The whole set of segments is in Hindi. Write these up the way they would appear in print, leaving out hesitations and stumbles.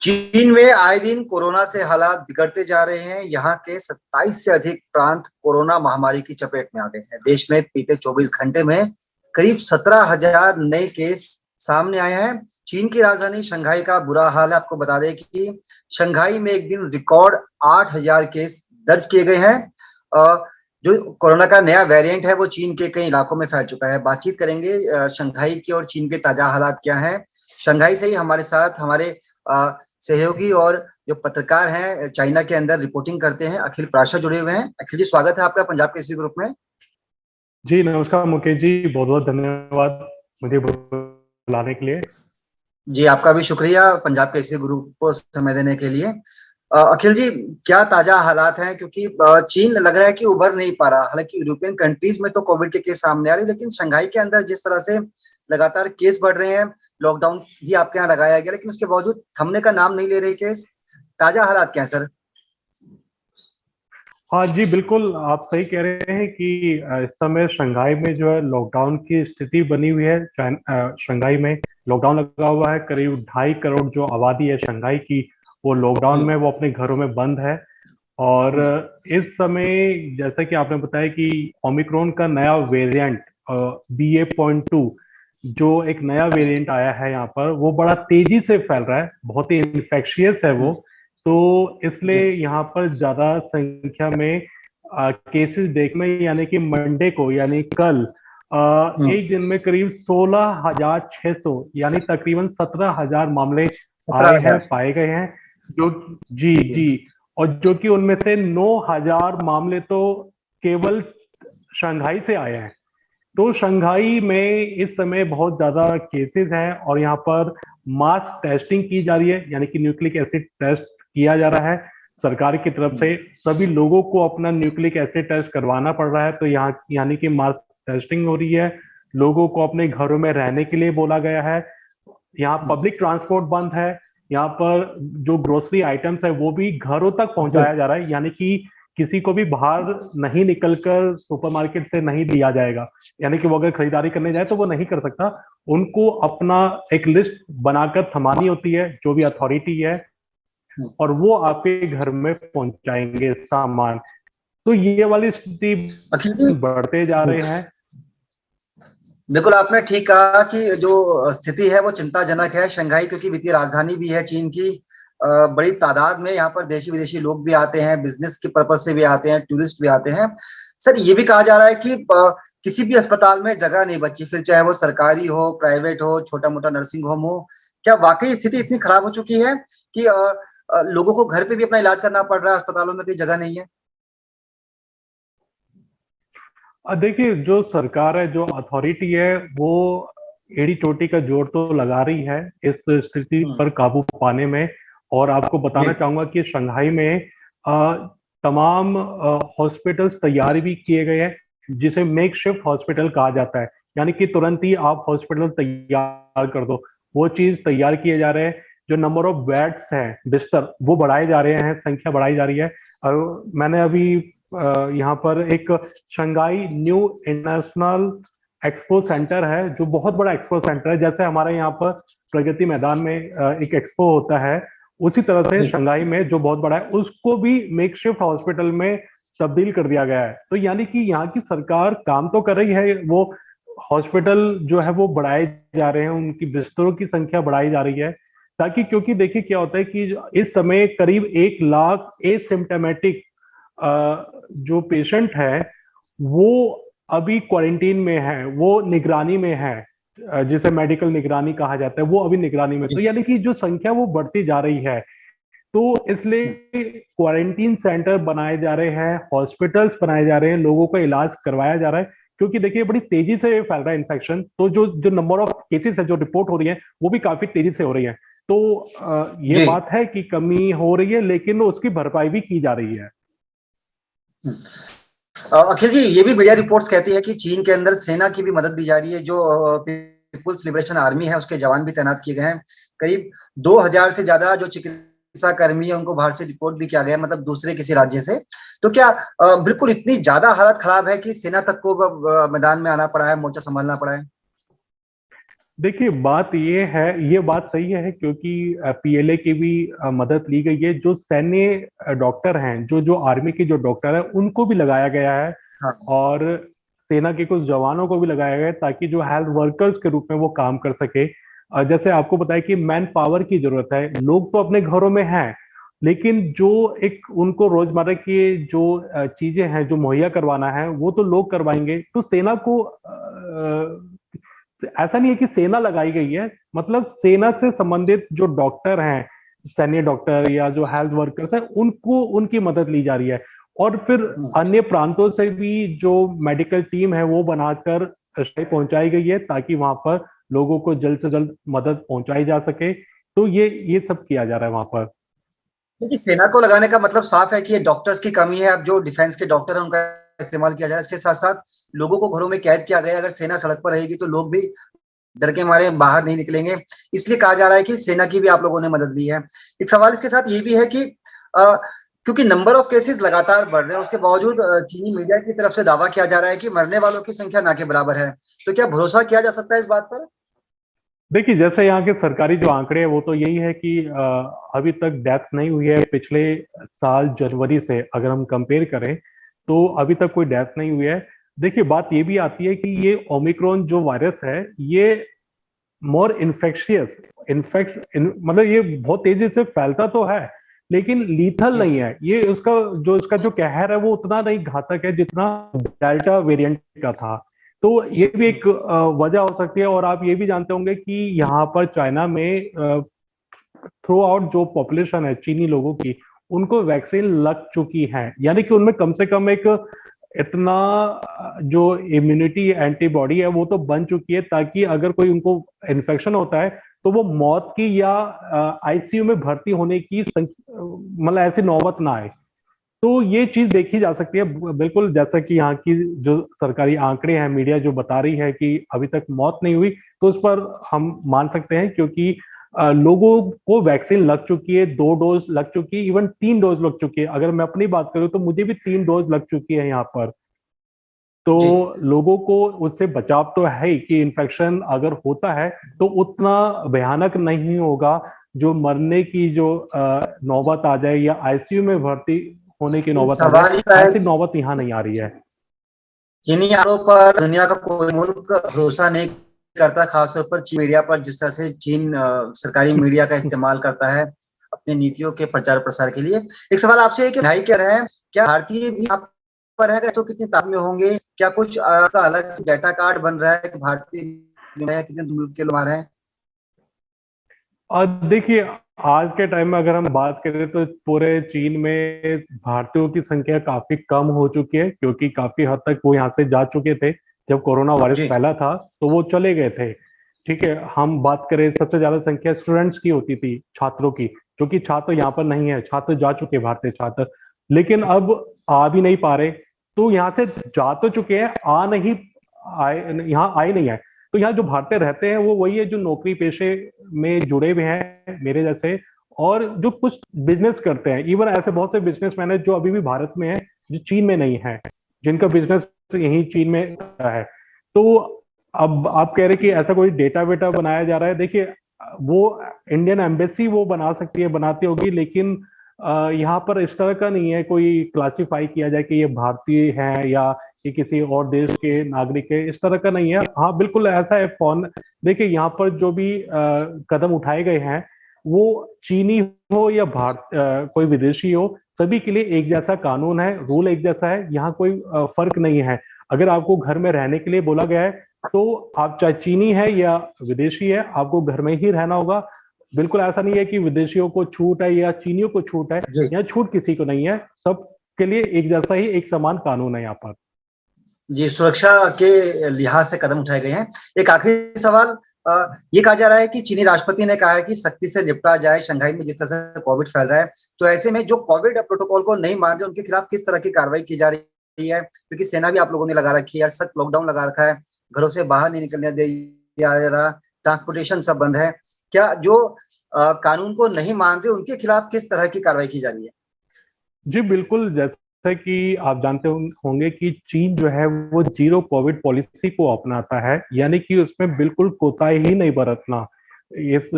चीन में आए दिन कोरोना से हालात बिगड़ते जा रहे हैं। यहाँ के 27 से अधिक प्रांत कोरोना महामारी की चपेट में आ गए हैं। देश में बीते 24 घंटे में करीब 17,000 नए केस सामने आए हैं। चीन की राजधानी शंघाई का बुरा हाल है। आपको बता दें कि शंघाई में एक दिन रिकॉर्ड 8,000 केस दर्ज किए गए हैं। जो कोरोना का नया वेरिएंट है वो चीन के कई इलाकों में फैल चुका है। बातचीत करेंगे शंघाई की और चीन के ताजा हालात क्या हैं। शंघाई से ही हमारे साथ हमारे सहयोगी और जो पत्रकार हैं चाइना के अंदर रिपोर्टिंग करते हैं, अखिल प्राशर जुड़े हुए हैं। अखिल जी, स्वागत है आपका पंजाब केसरी ग्रुप में। जी नमस्कार मुकेश जी, बहुत बहुत धन्यवाद मुझे बुलाने के लिए। जी आपका भी शुक्रिया पंजाब केसरी ग्रुप को समय देने के लिए। अखिल जी, क्या ताजा हालात हैं, क्योंकि चीन लग रहा है कि उभर नहीं पा रहा। हालांकि यूरोपियन कंट्रीज में तो कोविड के केस सामने आ रहे हैं, लेकिन शंघाई के अंदर जिस तरह से लगातार केस बढ़ रहे हैं, लॉकडाउन भी आपके यहाँ लगाया गया, लेकिन उसके बावजूद थमने का नाम नहीं ले रहे केस। ताजा हालात क्या है सर? हाँ जी बिल्कुल, आप सही कह रहे हैं कि इस समय शंघाई में जो है लॉकडाउन की स्थिति बनी हुई है। शंघाई में लॉकडाउन लगा हुआ है। करीब 2.5 करोड़ जो आबादी है शंघाई की, वो लॉकडाउन में, वो अपने घरों में बंद है। और इस समय जैसा कि आपने बताया कि ओमिक्रॉन का नया वेरिएंट BA.2 जो एक नया वेरिएंट आया है यहाँ पर, वो बड़ा तेजी से फैल रहा है, बहुत ही इन्फेक्शियस है वो। तो इसलिए यहाँ पर ज्यादा संख्या में केसेस देखने, यानी कि मंडे को, यानी कल एक दिन में करीब 16,600 यानी तकरीबन 17,000 मामले आए हैं, पाए गए हैं। जो जी जी, और जो कि उनमें से 9,000 मामले तो केवल शंघाई से आए हैं। तो शंघाई में इस समय बहुत ज्यादा केसेस हैं और यहाँ पर मास टेस्टिंग की जा रही है, यानी कि न्यूक्लिक एसिड टेस्ट किया जा रहा है सरकार की तरफ से। सभी लोगों को अपना न्यूक्लिक एसिड टेस्ट करवाना पड़ रहा है। तो यहाँ यानी कि मास टेस्टिंग हो रही है। लोगों को अपने घरों में रहने के लिए बोला गया है। यहाँ पब्लिक ट्रांसपोर्ट बंद है। यहाँ पर जो ग्रोसरी आइटम्स है वो भी घरों तक पहुंचाया जा रहा है, यानी कि किसी को भी बाहर नहीं निकलकर सुपरमार्केट से नहीं दिया जाएगा। यानी कि वो अगर खरीदारी करने जाए तो वो नहीं कर सकता। उनको अपना एक लिस्ट बनाकर थमानी होती है, जो भी अथॉरिटी है, और वो आपके घर में पहुंचाएंगे सामान। तो ये वाली स्थिति बढ़ते जा रहे हैं। बिल्कुल आपने ठीक कहा कि जो स्थिति है वो चिंताजनक है। शंघाई क्योंकि वित्तीय राजधानी भी है चीन की, बड़ी तादाद में यहाँ पर देशी विदेशी लोग भी आते हैं, बिजनेस के पर्पज से भी आते हैं, टूरिस्ट भी आते हैं। सर, ये भी कहा जा रहा है कि किसी भी अस्पताल में जगह नहीं बची, फिर चाहे वो सरकारी हो, प्राइवेट हो, छोटा मोटा नर्सिंग होम हो। क्या वाकई स्थिति इतनी खराब हो चुकी है कि लोगों को घर पे भी अपना इलाज करना पड़ रहा है, अस्पतालों में कोई जगह नहीं है? देखिए, जो सरकार है, जो अथॉरिटी है, वो एड़ी चोटी का जोर तो लगा रही है इस स्थिति पर काबू पाने में। और आपको बताना चाहूंगा कि शंघाई में तमाम हॉस्पिटल्स तैयार भी किए गए हैं, जिसे मेक शिफ्ट हॉस्पिटल कहा जाता है। यानी कि तुरंत ही आप हॉस्पिटल तैयार कर दो, वो चीज तैयार किए जा रहे हैं। जो नंबर ऑफ बेड्स हैं, बिस्तर, वो बढ़ाए जा रहे हैं, संख्या बढ़ाई जा रही है। और मैंने अभी यहाँ पर एक Shanghai new international expo centre है, जो बहुत बड़ा एक्सपो सेंटर है। जैसे हमारे यहाँ पर प्रगति मैदान में एक एक्सपो होता है, उसी तरह से शंघाई में जो बहुत बड़ा है, उसको भी मेकशिफ्ट हॉस्पिटल में तब्दील कर दिया गया है। तो यानी कि यहाँ की सरकार काम तो कर रही है, वो हॉस्पिटल जो है वो बढ़ाए जा रहे हैं, उनकी बिस्तरों की संख्या बढ़ाई जा रही है, ताकि, क्योंकि देखिए क्या होता है कि इस समय करीब 1 लाख एसिम्टोमेटिक जो पेशेंट है वो अभी क्वारंटीन में है, वो निगरानी में है, जिसे मेडिकल निगरानी कहा जाता है, वो अभी निगरानी में। तो यानी कि जो संख्या वो बढ़ती जा रही है। तो इसलिए क्वारंटीन सेंटर बनाए जा रहे हैं, हॉस्पिटल्स बनाए जा रहे हैं, लोगों का इलाज करवाया जा रहा है। क्योंकि देखिए बड़ी तेजी से फैल रहा है इन्फेक्शन। तो जो जो नंबर ऑफ केसेस है जो रिपोर्ट हो रही है वो भी काफी तेजी से हो रही है। तो ये बात है कि कमी हो रही है, लेकिन उसकी भरपाई भी की जा रही है। अखिल जी, ये भी मीडिया रिपोर्ट्स कहती है कि चीन के अंदर सेना की भी मदद दी जा रही है। जो पीपुल्स लिबरेशन आर्मी है उसके जवान भी तैनात किए गए हैं। करीब 2,000 से ज्यादा जो चिकित्सा कर्मी है उनको बाहर से रिपोर्ट भी किया गया है, मतलब दूसरे किसी राज्य से। तो क्या बिल्कुल इतनी ज्यादा हालत खराब है कि सेना तक को मैदान में आना पड़ा है, मोर्चा संभालना पड़ा है? देखिए बात ये है, ये बात सही है क्योंकि पीएलए की भी मदद ली गई है। जो सैन्य डॉक्टर हैं, जो जो आर्मी के जो डॉक्टर हैं, उनको भी लगाया गया है। हाँ। और सेना के कुछ जवानों को भी लगाया गया है ताकि जो हेल्थ वर्कर्स के रूप में वो काम कर सके। जैसे आपको बताया कि मैन पावर की जरूरत है। लोग तो अपने घरों में हैं, लेकिन जो एक उनको रोजमर्रा की जो चीजें हैं जो मुहैया करवाना है, वो तो लोग करवाएंगे। तो सेना को ऐसा नहीं है कि सेना लगाई गई है, मतलब सेना से संबंधित जो डॉक्टर हैं, सैन्य डॉक्टर या जो हेल्थ वर्कर्स हैं, उनको उनकी मदद ली जा रही है। और फिर अन्य प्रांतों से भी जो मेडिकल टीम है वो बनाकर पहुंचाई गई है ताकि वहां पर लोगों को जल्द से जल्द मदद पहुंचाई जा सके। तो ये सब किया जा रहा है वहां पर। देखिए, सेना को लगाने का मतलब साफ है कि ये डॉक्टर्स की कमी है। अब जो डिफेंस के डॉक्टर हैं उनका इस्तेमाल किया जा रहा है। इसके साथ साथ लोगों को घरों में कैद किया गया। अगर सेना सड़क पर रहेगी तो लोग भी डर के मारे बाहर नहीं निकलेंगे। इसलिए कहा जा रहा है कि सेना की भी आप लोगों ने मदद ली है। एक सवाल इसके साथ ये भी है कि क्योंकि नंबर ऑफ केसेस लगातार बढ़ रहे हैं, उसके बावजूद चीनी मीडिया की तरफ से दावा किया जा रहा है कि मरने वालों की संख्या ना के बराबर है। तो क्या भरोसा किया जा सकता है इस बात पर? देखिए जैसे यहाँ के सरकारी जो आंकड़े हैं वो तो यही है कि अभी तक डेथ नहीं हुई है। पिछले साल जनवरी से अगर हम कंपेयर करें तो अभी तक कोई डेथ नहीं हुई है। देखिए बात ये भी आती है कि ये ओमिक्रॉन जो वायरस है, ये मोर इन्फेक्शियस, मतलब ये बहुत तेजी से फैलता तो है लेकिन लीथल नहीं है। ये उसका जो कहर है वो उतना नहीं घातक है जितना डेल्टा वेरिएंट का था। तो ये भी एक वजह हो सकती है। और आप ये भी जानते होंगे कि यहाँ पर चाइना में थ्रू आउट जो पॉपुलेशन है चीनी लोगों की, उनको वैक्सीन लग चुकी है। यानी कि उनमें कम से कम एक इतना जो इम्यूनिटी एंटीबॉडी है वो तो बन चुकी है ताकि अगर कोई उनको इन्फेक्शन होता है तो वो मौत की या आईसीयू में भर्ती होने की मतलब ऐसी नौबत ना आए। तो ये चीज देखी जा सकती है। बिल्कुल जैसा कि यहाँ की जो सरकारी आंकड़े हैं, मीडिया जो बता रही है कि अभी तक मौत नहीं हुई, तो उस पर हम मान सकते हैं क्योंकि लोगों को वैक्सीन लग चुकी है, 2 डोज लग चुकी है, इवन 3 डोज लग चुकी है। अगर मैं अपनी बात करूं तो मुझे भी 3 डोज लग चुकी है यहाँ पर। तो जी। लोगों को उससे बचाव तो है ही कि इन्फेक्शन अगर होता है तो उतना भयानक नहीं होगा जो मरने की जो नौबत आ जाए या आईसीयू में भर्ती होने की नौबत आ जाए, सवाल ये है, ऐसी नौबत यहाँ नहीं आ रही है। चीनी आरोप पर दुनिया का कोई मुल्क भरोसा नहीं करता, खासतौर पर चीन मीडिया पर। जिस तरह से चीन सरकारी मीडिया का इस्तेमाल करता है अपनी नीतियों के प्रचार प्रसार के लिए। एक सवाल आपसे है कि ढाई कह रहे हैं, क्या भारतीय भी आप पर है तो कितनी तादाद में होंगे? क्या कुछ का अलग डेटा कार्ड बन रहा है कि भारतीय कितने दूर के लोग आ रहे हैं? और देखिए आज के टाइम में अगर हम बात करें तो पूरे चीन में भारतीयों की संख्या काफी कम हो चुकी है क्योंकि काफी हद तक वो यहाँ से जा चुके थे। जब कोरोना वायरस जी। फैला था तो वो चले गए थे। ठीक है, हम बात करें सबसे ज्यादा संख्या स्टूडेंट्स की होती थी, छात्रों की, जो कि छात्र यहाँ पर नहीं है, छात्र जा चुके भारतीय छात्र, लेकिन अब आ भी नहीं पा रहे। तो यहाँ से जा तो चुके हैं, आ नहीं आए, यहाँ आए नहीं है। तो यहाँ जो भारतीय रहते हैं वो वही है जो नौकरी पेशे में जुड़े हुए हैं मेरे जैसे, और जो कुछ बिजनेस करते हैं। इवन ऐसे बहुत से बिजनेसमैन है जो अभी भी भारत में है, जो चीन में नहीं है, जिनका बिजनेस यही चीन में है। तो अब आप कह रहे कि ऐसा कोई डेटा वेटा बनाया जा रहा है। देखिए वो इंडियन एम्बेसी वो बना सकती है, बनाती होगी, लेकिन यहाँ पर इस तरह का नहीं है कोई क्लासिफाई किया जाए कि ये भारतीय हैं या कि किसी और देश के नागरिक है, इस तरह का नहीं है। हाँ बिल्कुल ऐसा है फॉन। देखिए यहाँ पर जो भी कदम उठाए गए हैं वो चीनी हो या कोई विदेशी हो, सभी के लिए एक जैसा कानून है, रूल एक जैसा है। यहाँ कोई फर्क नहीं है। अगर आपको घर में रहने के लिए बोला गया है तो आप चाहे चीनी है या विदेशी है, आपको घर में ही रहना होगा। बिल्कुल ऐसा नहीं है कि विदेशियों को छूट है या चीनियों को छूट है। जी। यहाँ छूट किसी को नहीं है, सब के लिए एक जैसा ही एक समान कानून है यहाँ पर। जी, सुरक्षा के लिहाज से कदम उठाए गए हैं। एक आखिरी सवाल, ये कहा जा रहा है कि चीनी राष्ट्रपति ने कहा है कि सख्ती से निपटा जाए शंघाई में जिस तरह से कोविड फैल रहा है। तो ऐसे में जो कोविड प्रोटोकॉल को नहीं मान रहे उनके खिलाफ किस तरह की कार्रवाई की जा रही है? क्योंकि सेना भी आप लोगों ने लगा रखी है, सख्त लॉकडाउन लगा रखा है, घरों से बाहर नहीं निकलने दिया जा रहा, ट्रांसपोर्टेशन सब बंद है। क्या जो कानून को नहीं मान रहे उनके खिलाफ किस तरह की कार्रवाई की जा रही है? जी बिल्कुल, जैसे जैसे कि आप जानते होंगे कि चीन जो है वो जीरो कोविड पॉलिसी को अपनाता है, यानी कि उसमें बिल्कुल कोताही ही नहीं बरतना इस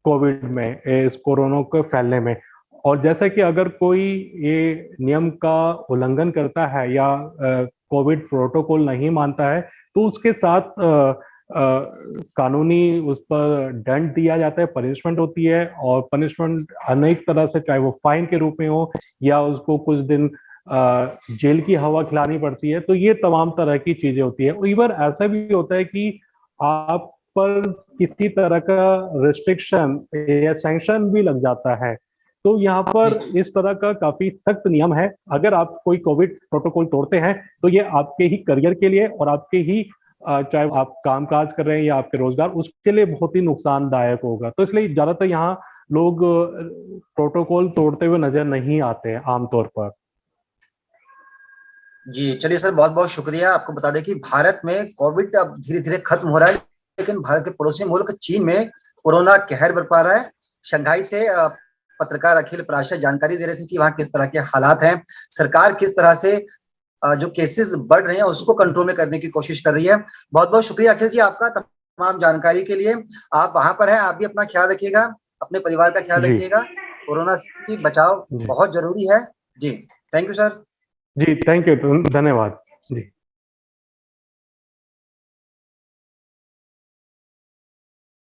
कोविड में, इस कोरोना को फैलने में। और जैसे कि अगर कोई ये नियम का उल्लंघन करता है या कोविड प्रोटोकॉल नहीं मानता है, तो उसके साथ कानूनी उस पर दंड दिया जाता है, पनिशमेंट होती है। और पनिशमेंट अनेक तरह से, चाहे वो फाइन के रूप में हो या उसको कुछ दिन जेल की हवा खिलानी पड़ती है। तो ये तमाम तरह की चीजें होती है। इवन ऐसा भी होता है कि आप पर किसी तरह का रिस्ट्रिक्शन या सैंक्शन भी लग जाता है। तो यहाँ पर इस तरह का काफी सख्त नियम है। अगर आप कोई कोविड प्रोटोकॉल तोड़ते हैं तो ये आपके ही करियर के लिए और आपके ही चाहे आप काम काज कर रहे हैं या आपके रोजगार, उसके लिए बहुत ही नुकसानदायक होगा। तो इसलिए ज्यादातर यहाँ लोग प्रोटोकॉल तोड़ते हुए नजर नहीं आते हैं आमतौर पर। जी चलिए सर, बहुत बहुत शुक्रिया। आपको बता दें कि भारत में कोविड अब धीरे धीरे खत्म हो रहा है, लेकिन भारत के पड़ोसी मुल्क चीन में कोरोना कहर बरपा रहा है। शंघाई से पत्रकार अखिल पराशर जानकारी दे रहे थे कि वहाँ किस तरह के हालात हैं, सरकार किस तरह से जो केसेस बढ़ रहे हैं उसको कंट्रोल में करने की कोशिश कर रही है। बहुत बहुत शुक्रिया अखिल जी आपका तमाम जानकारी के लिए। आप वहां पर हैं, आप भी अपना ख्याल रखिएगा, अपने परिवार का ख्याल जी रखिएगा। कोरोना से बचाव जी बहुत जरूरी है। जी थैंक यू सर। जी, थैंक यू, धन्यवाद।